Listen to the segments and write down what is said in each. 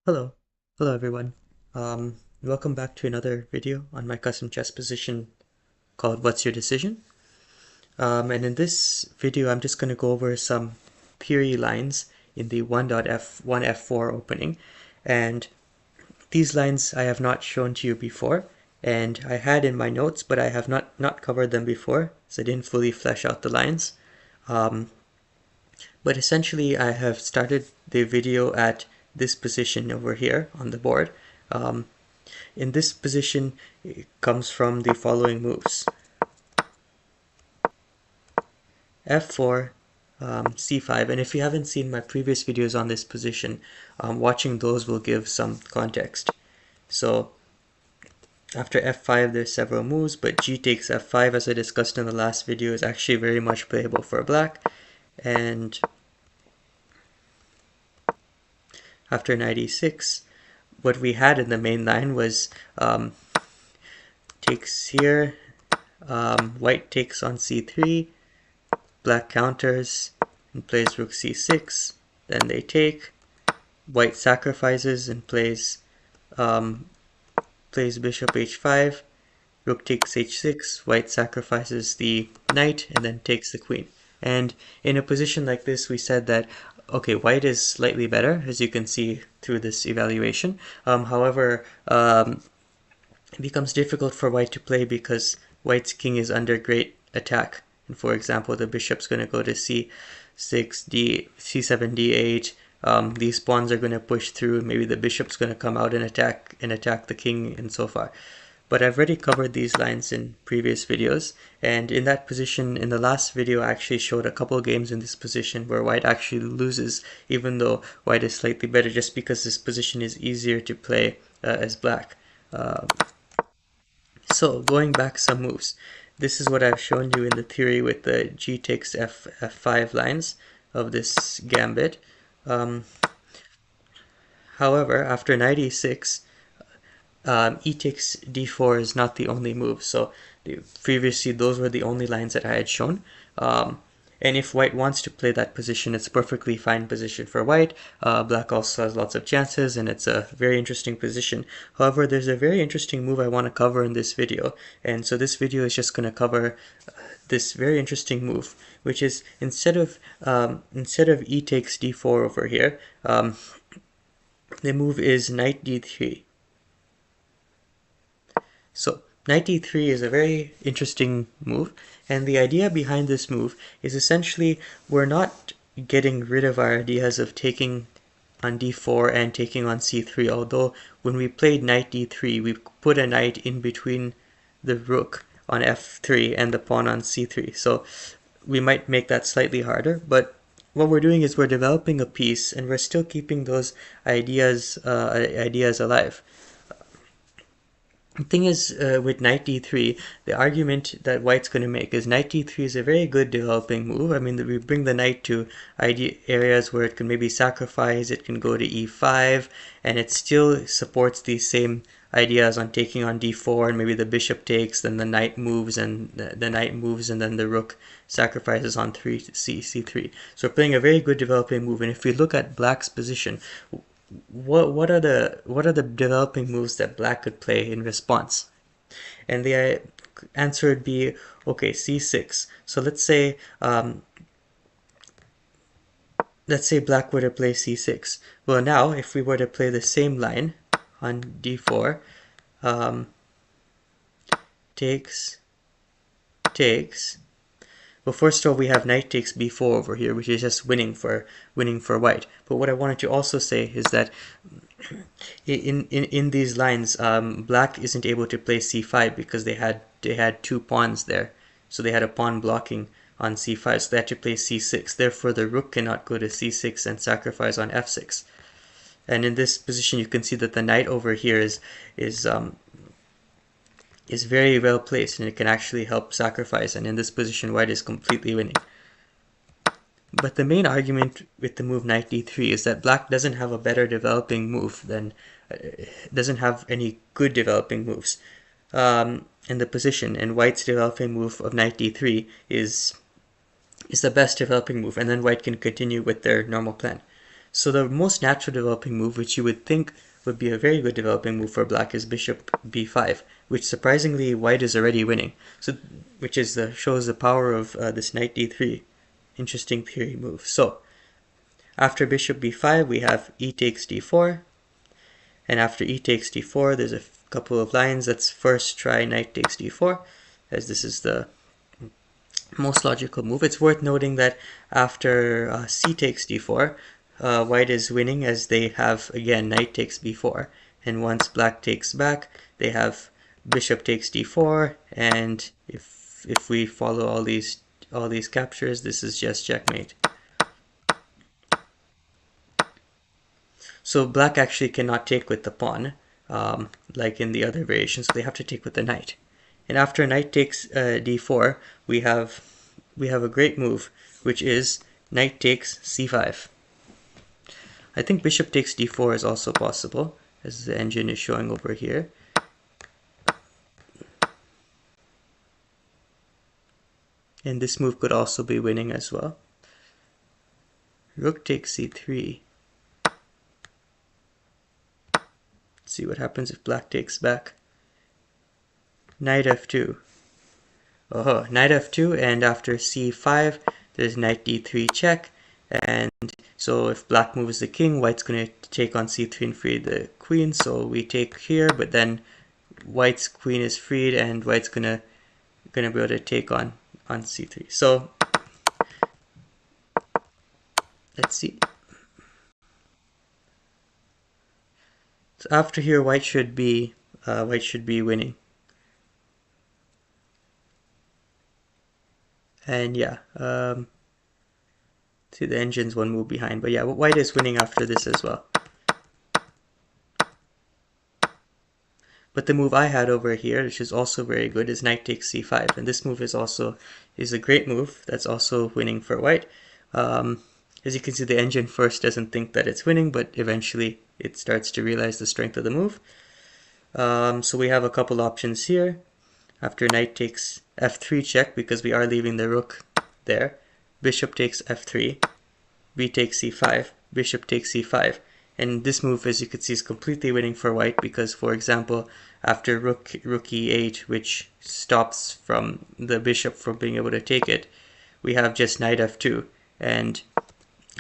Hello. Hello everyone. Welcome back to another video on my custom chess position called What's Your Decision? And in this video I'm just going to go over some theory lines in the 1.f1f4 opening. And these lines I have not shown to you before, and I had in my notes, but I have not covered them before, so I didn't fully flesh out the lines. But essentially I have started the video at this position over here on the board. In this position, it comes from the following moves: f4, c5, and if you haven't seen my previous videos on this position, watching those will give some context. So after f5 there's several moves, but g takes f5, as I discussed in the last video, is actually very much playable for black. And after knight e6, what we had in the main line was takes here, white takes on c3, black counters and plays rook c6, then they take, white sacrifices and plays bishop h5, rook takes h6, white sacrifices the knight and then takes the queen. And in a position like this we said that okay, white is slightly better, as you can see through this evaluation. However, it becomes difficult for white to play because white's king is under great attack. And for example, the bishop's going to go to c6, c7, d8. These pawns are going to push through. Maybe the bishop's going to come out and attack the king, and so far. But I've already covered these lines in previous videos, and in that position, in the last video, I actually showed a couple games in this position where white actually loses, even though white is slightly better, just because this position is easier to play as black. So going back some moves, this is what I've shown you in the theory with the g takes f5 lines of this gambit. However, after knight e6, e takes d4 is not the only move. So previously those were the only lines that I had shown. And if white wants to play that position, it's a perfectly fine position for white. Black also has lots of chances, and it's a very interesting position. However, there's a very interesting move I want to cover in this video. And so this video is just going to cover this very interesting move, which is instead of e takes d4 over here, the move is knight d3. So knight d3 is a very interesting move, and the idea behind this move is essentially we're not getting rid of our ideas of taking on d4 and taking on c3, although when we played knight d3 we put a knight in between the rook on f3 and the pawn on c3, so we might make that slightly harder, but what we're doing is we're developing a piece and we're still keeping those ideas alive. The thing is, with knight d3, the argument that white's going to make is knight d3 is a very good developing move. I mean, we bring the knight to areas where it can maybe sacrifice, it can go to e5, and it still supports these same ideas on taking on d4, and maybe the bishop takes, then the knight moves, and the knight moves, and then the rook sacrifices on c3. So we're playing a very good developing move, and if we look at black's position, what are the developing moves that black could play in response? And the answer would be, okay, c6. So let's say black were to play c6. Well, now if we were to play the same line on d4, takes. Well, first of all, we have knight takes b4 over here, which is just winning for white. But what I wanted to also say is that in these lines, black isn't able to play c5 because they had two pawns there, so they had a pawn blocking on c5, so they had to play c6. Therefore, the rook cannot go to c6 and sacrifice on f6. And in this position, you can see that the knight over here is very well placed, and it can actually help sacrifice, and in this position white is completely winning. But the main argument with the move knight d3 is that black doesn't have a better developing move than doesn't have any good developing moves in the position, and white's developing move of knight d3 is the best developing move, and then white can continue with their normal plan. So the most natural developing move, which you would think would be a very good developing move for black, is bishop b5, which surprisingly white is already winning. So, which is shows the power of this knight d3. Interesting theory move. So after bishop b5, we have e takes d4, and after e takes d4, there's a couple of lines. Let's first try knight takes d4, as this is the most logical move. It's worth noting that after c takes d4, white is winning, as they have again knight takes b4, and once black takes back, they have bishop takes d4, and if we follow all these captures, this is just checkmate. So black actually cannot take with the pawn, like in the other variations, so they have to take with the knight. And after knight takes d4, we have a great move, which is knight takes c5. I think bishop takes d4 is also possible, as the engine is showing over here. And this move could also be winning as well. Rook takes c3. Let's see what happens if black takes back. Knight f2. Oh, knight f2, and after c5, there's knight d3 check. And so if black moves the king, white's going to take on c3 and free the queen. So we take here, but then white's queen is freed, and white's gonna be able to take on c3. So let's see. So after here, white should be winning. And yeah, see, the engine's one move behind, but yeah, white is winning after this as well. But the move I had over here, which is also very good, is knight takes c5, and this move is a great move. That's also winning for white. As you can see, the engine first doesn't think that it's winning, but eventually it starts to realize the strength of the move. So we have a couple options here. After knight takes f3 check, because we are leaving the rook there, bishop takes f3, b takes c5, bishop takes c5. And this move, as you can see, is completely winning for white, because, for example, after rook e8, which stops from the bishop from being able to take it, we have just knight f2. And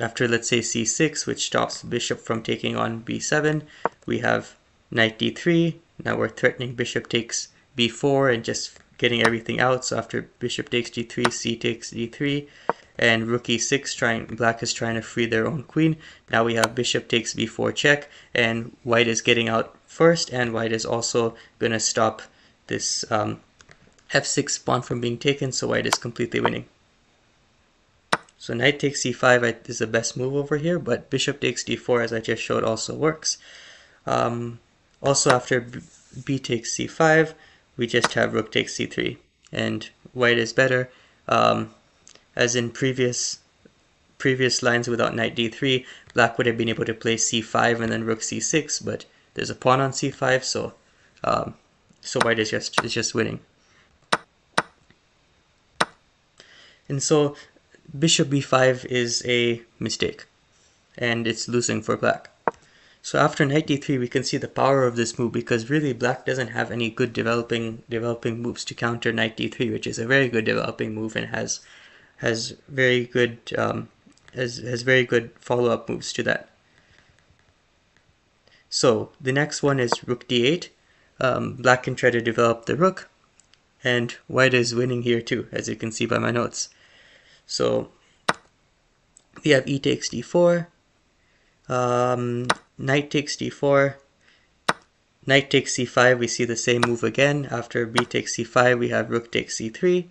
after, let's say, c6, which stops the bishop from taking on b7, we have knight d3. Now we're threatening bishop takes b4 and just getting everything out. So after bishop takes d3, c takes d3, and rook e6, black is trying to free their own queen. Now we have bishop takes b4 check, and white is getting out first, and white is also going to stop this f6 pawn from being taken, so white is completely winning. So knight takes c5 is the best move over here, but bishop takes d4, as I just showed, also works. Also after b takes c5, we just have rook takes c3, and white is better. As in previous lines without knight d3, black would have been able to play c5 and then rook c6, but there's a pawn on c5, so white is just winning. And so bishop b5 is a mistake, and it's losing for black. So after knight d3, we can see the power of this move, because really black doesn't have any good developing moves to counter knight d3, which is a very good developing move and has very good very good follow-up moves to that. So the next one is rook d8. Black can try to develop the rook, and white is winning here too, as you can see by my notes. So we have e takes d4, knight takes d4, knight takes c5. We see the same move again. After b takes c5, we have rook takes c3.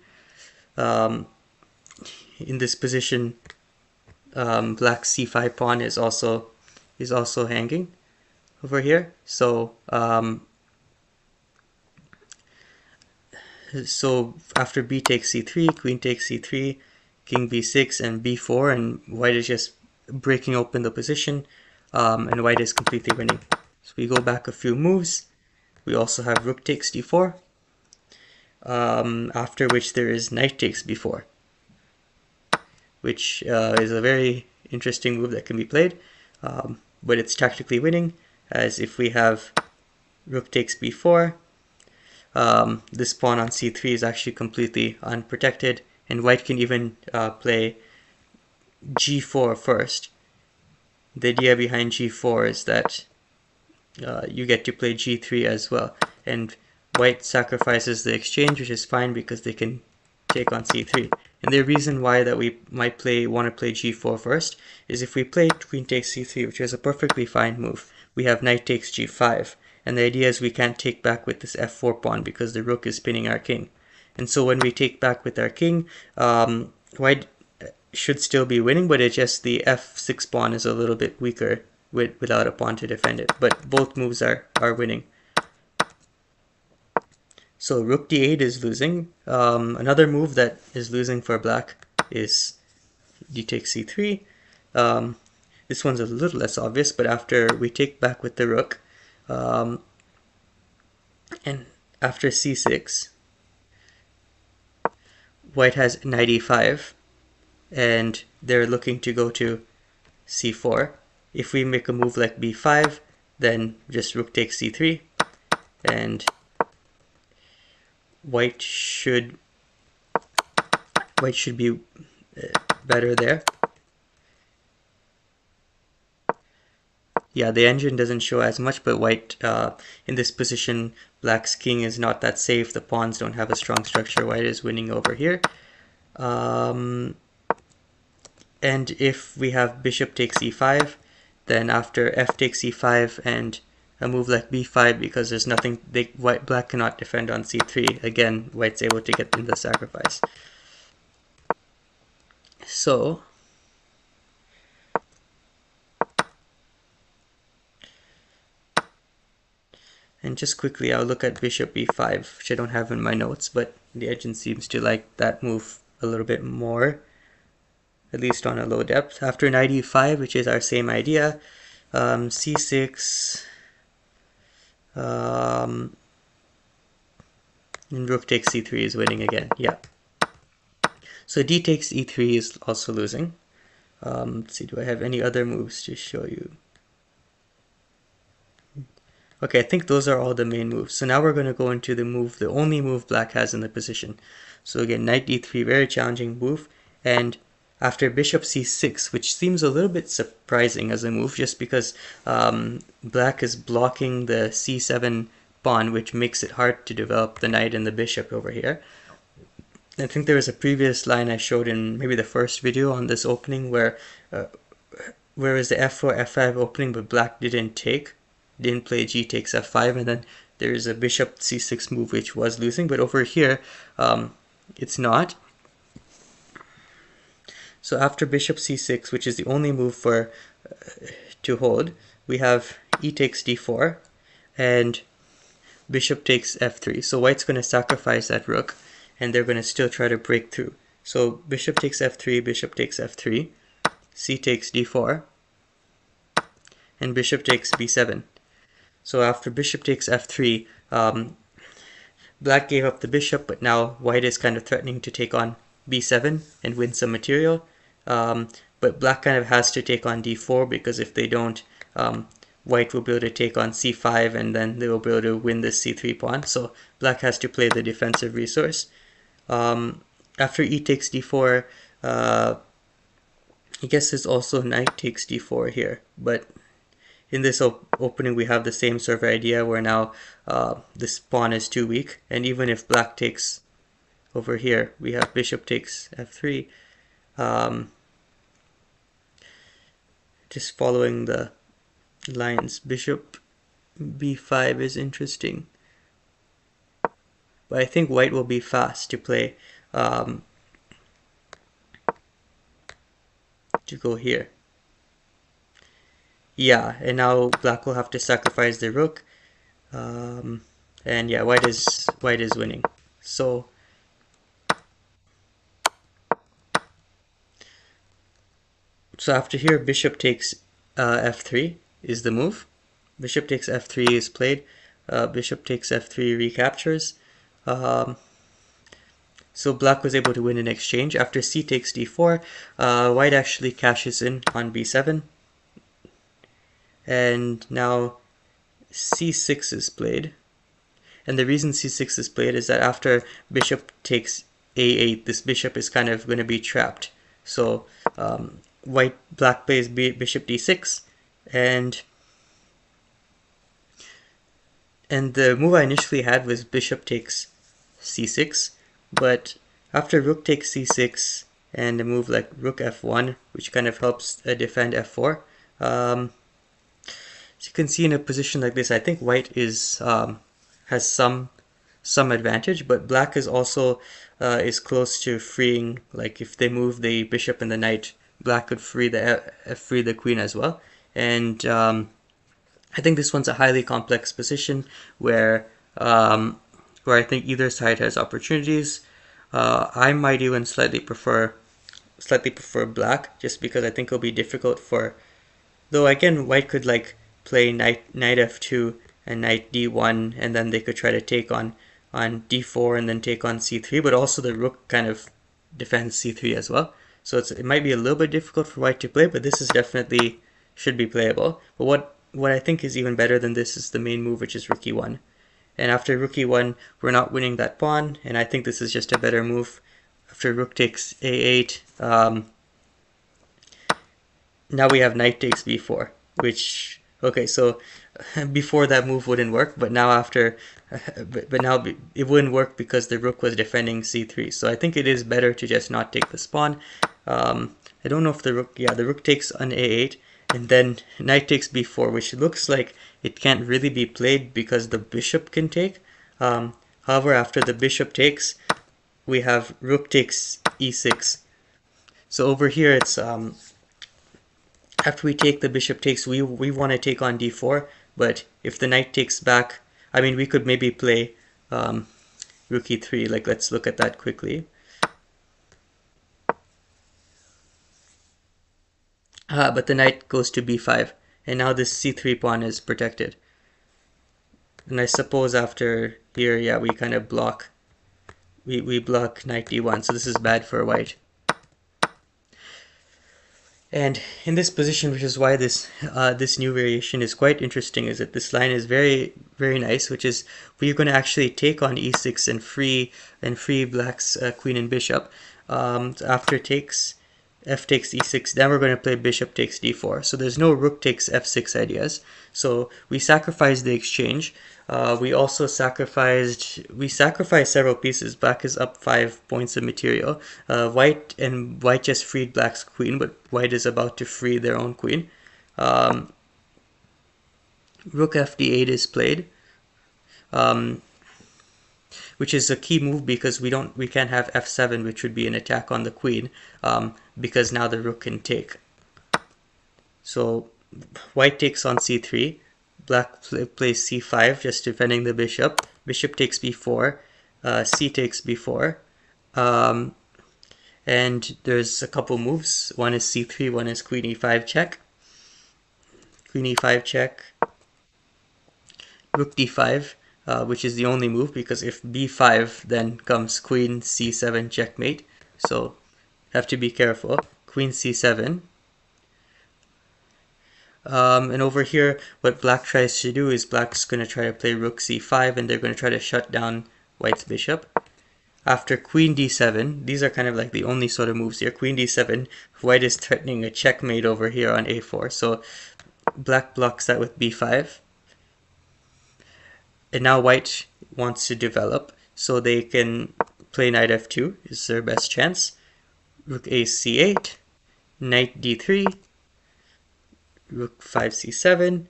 In this position, black's c5 pawn is also hanging over here. So so after b takes c3, queen takes c3, king b6, and b4, and white is just breaking open the position, and white is completely winning. So we go back a few moves. We also have rook takes d4, after which there is knight takes b4, which is a very interesting move that can be played. but it's tactically winning, as if we have rook takes b4, this pawn on c3 is actually completely unprotected, and white can even play g4 first. The idea behind g4 is that you get to play g3 as well, and white sacrifices the exchange, which is fine because they can take on c3. And the reason why that we might want to play g4 first is if we play queen takes c3, which is a perfectly fine move, we have knight takes g5, and the idea is we can't take back with this f4 pawn because the rook is pinning our king. And so when we take back with our king, white should still be winning, but it's just the f6 pawn is a little bit weaker without a pawn to defend it. But both moves are winning. So rook d8 is losing. Another move that is losing for black is d takes c3. This one's a little less obvious, but after we take back with the rook, and after c6, white has knight e5, and they're looking to go to c4. If we make a move like b5, then just rook takes c3, and white should be better there. Yeah, the engine doesn't show as much, but white, in this position, black's king is not that safe. The pawns don't have a strong structure. White is winning over here. And if we have bishop takes e5, then after f takes e5 and a move like b5, because there's nothing, black cannot defend on c3. Again, white's able to get in the sacrifice. So and just quickly, I'll look at bishop b5, which I don't have in my notes, but the engine seems to like that move a little bit more, at least on a low depth. After knight e5, which is our same idea, c6, and rook takes c3 is winning again. Yeah. So d takes e3 is also losing. Let's see, do I have any other moves to show you? Okay, I think those are all the main moves. So now we're going to go into the only move black has in the position. So again, knight d3, very challenging move. And after bishop c6, which seems a little bit surprising as a move, just because black is blocking the c7 pawn, which makes it hard to develop the knight and the bishop over here. I think there was a previous line I showed in maybe the first video on this opening where was the f4, f5 opening, but black didn't play g takes f5, and then there's a bishop c6 move which was losing, but over here it's not. So after bishop c6, which is the only move for to hold, we have e takes d4 and bishop takes f3. So white's going to sacrifice that rook, and they're going to still try to break through. So bishop takes f3, bishop takes f3, c takes d4, and bishop takes b7. So after bishop takes f3, black gave up the bishop, but now white is kind of threatening to take on b7 and win some material. But black kind of has to take on d4, because if they don't, white will be able to take on c5, and then they will be able to win this c3 pawn. So black has to play the defensive resource. After e takes d4, I guess there's also knight takes d4 here, but in this opening we have the same sort of idea where now this pawn is too weak, and even if black takes over here, we have bishop takes f3. Just following the lines, bishop b5 is interesting, but I think white will be fast to play to go here. Yeah, and now black will have to sacrifice the rook, and yeah, white is winning. So after here, bishop takes f3 is the move. Bishop takes f3 is played. Bishop takes f3 recaptures. So black was able to win in exchange. After c takes d4, white actually cashes in on b7. and now c6 is played. And the reason c6 is played is that after bishop takes a8, this bishop is kind of going to be trapped. So black plays bishop d6, and the move I initially had was bishop takes c6, but after rook takes c6 and a move like rook f1, which kind of helps defend f4, as you can see in a position like this, I think white is has some advantage, but black is also is close to freeing. Like if they move the bishop and the knight, black could free the queen as well. And I think this one's a highly complex position where I think either side has opportunities. I might even slightly prefer black, just because I think it'll be difficult for. Though again, white could like play knight f2 and knight d1, and then they could try to take on d4 and then take on c3, but also the rook kind of defends c3 as well. So it might be a little bit difficult for white to play, but this is definitely should be playable. But what I think is even better than this is the main move, which is rook e1. And after rook e1, we're not winning that pawn, and I think this is just a better move. After rook takes a8, now we have knight takes b4, which, okay, so before that move wouldn't work, but now after, but now it wouldn't work because the rook was defending c3. So I think it is better to just not take this pawn. I don't know if the rook, yeah, the rook takes on a8, and then knight takes b4, which looks like it can't really be played because the bishop can take. However, after the bishop takes, we have rook takes e6. So over here it's after we take the bishop takes, we want to take on d4, but if the knight takes back, I mean, we could maybe play rook e3. Like, let's look at that quickly. But the knight goes to b5, and now this c3 pawn is protected. And I suppose after here, yeah, we kind of block, we block knight d1, so this is bad for white. And in this position, which is why this this new variation is quite interesting, is that this line is very, very nice, which is we're going to actually take on e6 and free black's queen and bishop. So after takes, f takes e6, then we're going to play bishop takes d4. So there's no rook takes f6 ideas. So we sacrificed the exchange. We also sacrificed several pieces. Black is up 5 points of material. White just freed black's queen, but white is about to free their own queen. Rook fd8 is played, which is a key move because we can't have f7, which would be an attack on the queen, because now the rook can take. So white takes on c3. Black plays c5, just defending the bishop. Bishop takes b4. C takes b4. And there's a couple moves. One is c3, one is queen e5 check. Queen e5 check. Rook d5, which is the only move, because if b5, then comes queen c7 checkmate. So have to be careful. Queen c7. And over here, what black tries to do is black's going to try to play rook c5, and they're going to try to shut down white's bishop. After queen d7, these are kind of like the only sort of moves here. Queen d7, white is threatening a checkmate over here on a4. So black blocks that with b5. And now white wants to develop, so they can play knight f2 is their best chance. Rook a c8, knight d3, rook 5 c7,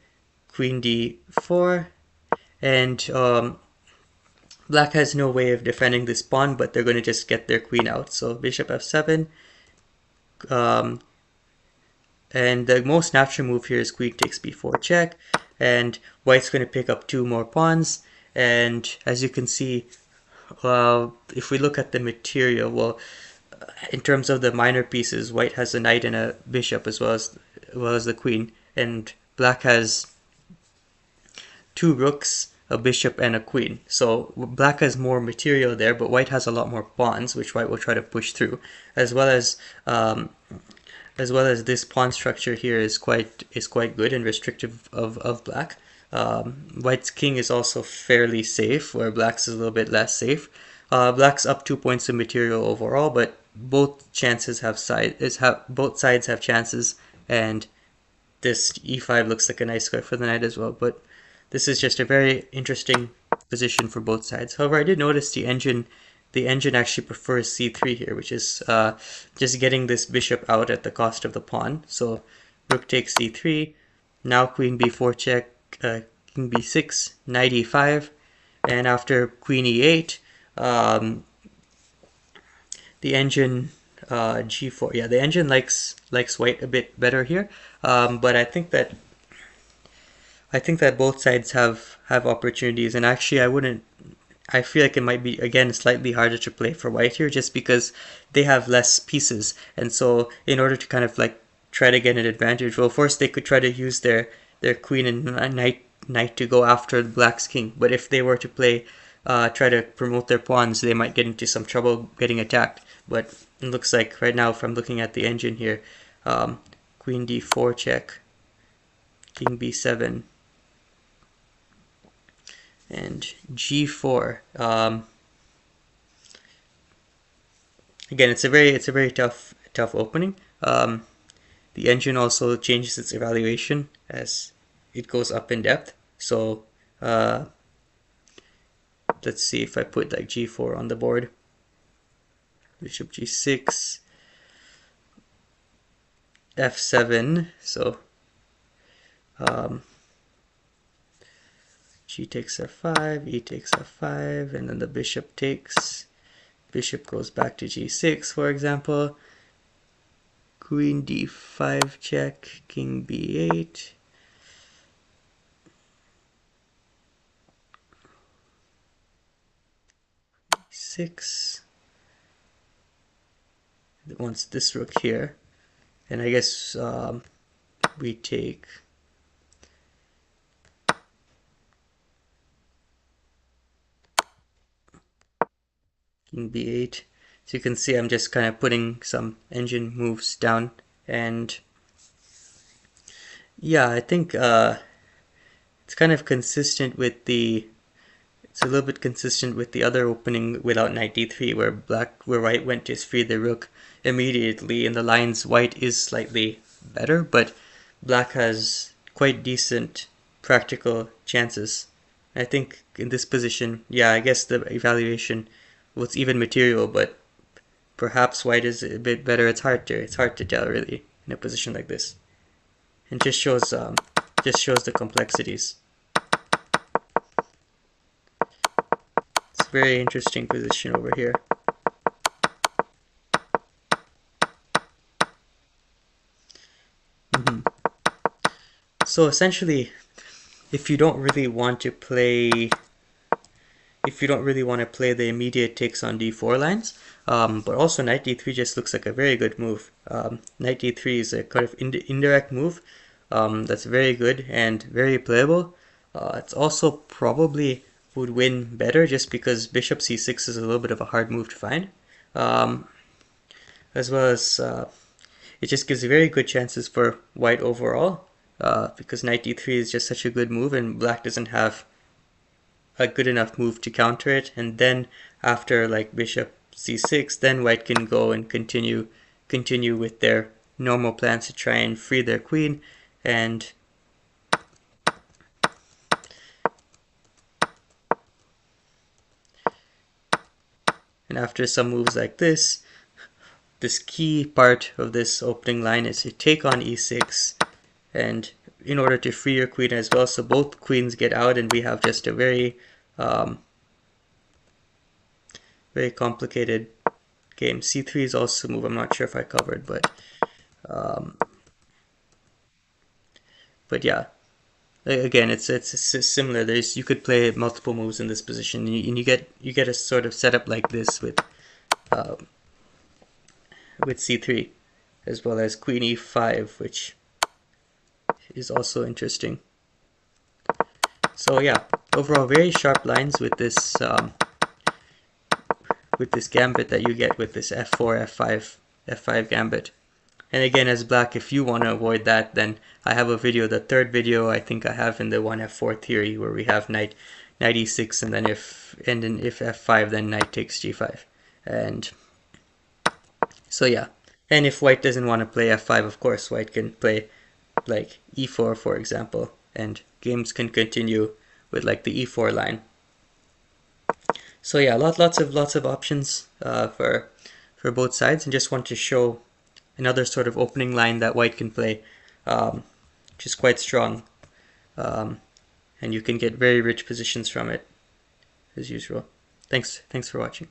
queen d4, and black has no way of defending this pawn, but they're going to just get their queen out. So bishop f7, and the most natural move here is queen takes b4 check, and white's going to pick up 2 more pawns. And as you can see, if we look at the material, well, in terms of the minor pieces, white has a knight and a bishop as well as the queen, and black has 2 rooks, a bishop, and a queen. So black has more material there, but white has a lot more pawns, which white will try to push through, as well as as well as this pawn structure here is quite good and restrictive of black. White's king is also fairly safe, where black's is a little bit less safe. Black's up 2 points of material overall, but both sides have chances, and this e5 looks like a nice square for the knight as well. But this is just a very interesting position for both sides. However, I did notice the engine actually prefers c3 here, which is just getting this bishop out at the cost of the pawn. So rook takes c3, now queen b4 check, king b6, knight e5, and after queen e8, the engine g4. Yeah, the engine likes white a bit better here, but I think that both sides have opportunities, and actually I feel like it might be, again, slightly harder to play for white here just because they have less pieces. And so in order to kind of like try to get an advantage, well, first they could try to use their queen and knight to go after black's king. But if they were to play, try to promote their pawns, they might get into some trouble getting attacked. But it looks like right now, from looking at the engine here, queen d4 check, king b7, and g4. Again, it's a very tough opening. The engine also changes its evaluation as it goes up in depth. So let's see if I put like g4 on the board. Bishop g6, f7. So g takes f5, e takes f5, and then the bishop takes. Bishop goes back to g6, for example. Queen d5 check, king b8. e6. It wants this rook here. And I guess we take king b8. So you can see I'm just kind of putting some engine moves down, and yeah, I think it's kind of consistent with it's a little bit consistent with the other opening without knight d3, where white went to free the rook immediately. In the lines, white is slightly better, but black has quite decent practical chances. I think in this position, yeah, I guess the evaluation was even material, but perhaps white is a bit better. It's hard to tell really in a position like this, and just shows the complexities. It's a very interesting position over here. So essentially, if you don't really want to play the immediate takes on d4 lines, but also knight d3 just looks like a very good move. Knight d3 is a kind of indirect move that's very good and very playable. It's also probably would win better just because bishop c6 is a little bit of a hard move to find, as well as it just gives very good chances for white overall, because knight d3 is just such a good move and black doesn't have a good enough move to counter it. And then after like bishop c6, then white can go and continue with their normal plans to try and free their queen. And after some moves like this key part of this opening line is to take on e6, and in order to free your queen as well, so both queens get out, and we have just a very very complicated game. c3 is also a move I'm not sure if I covered, but yeah, again, it's similar. You could play multiple moves in this position, and you get a sort of setup like this with c3, as well as queen e5, which is also interesting. So yeah, overall very sharp lines with this gambit that you get with this f4 f5 gambit. And again, as black, if you want to avoid that, then I have a video, the third video I think I have in the 1f4 theory, where we have knight e6, and then if f5, then knight takes g5. And so yeah. And if white doesn't want to play f5, of course, white can play like e4, for example, and games can continue with like the e4 line. So yeah, lots of options for both sides, and just want to show another sort of opening line that white can play, which is quite strong, and you can get very rich positions from it, as usual. Thanks for watching.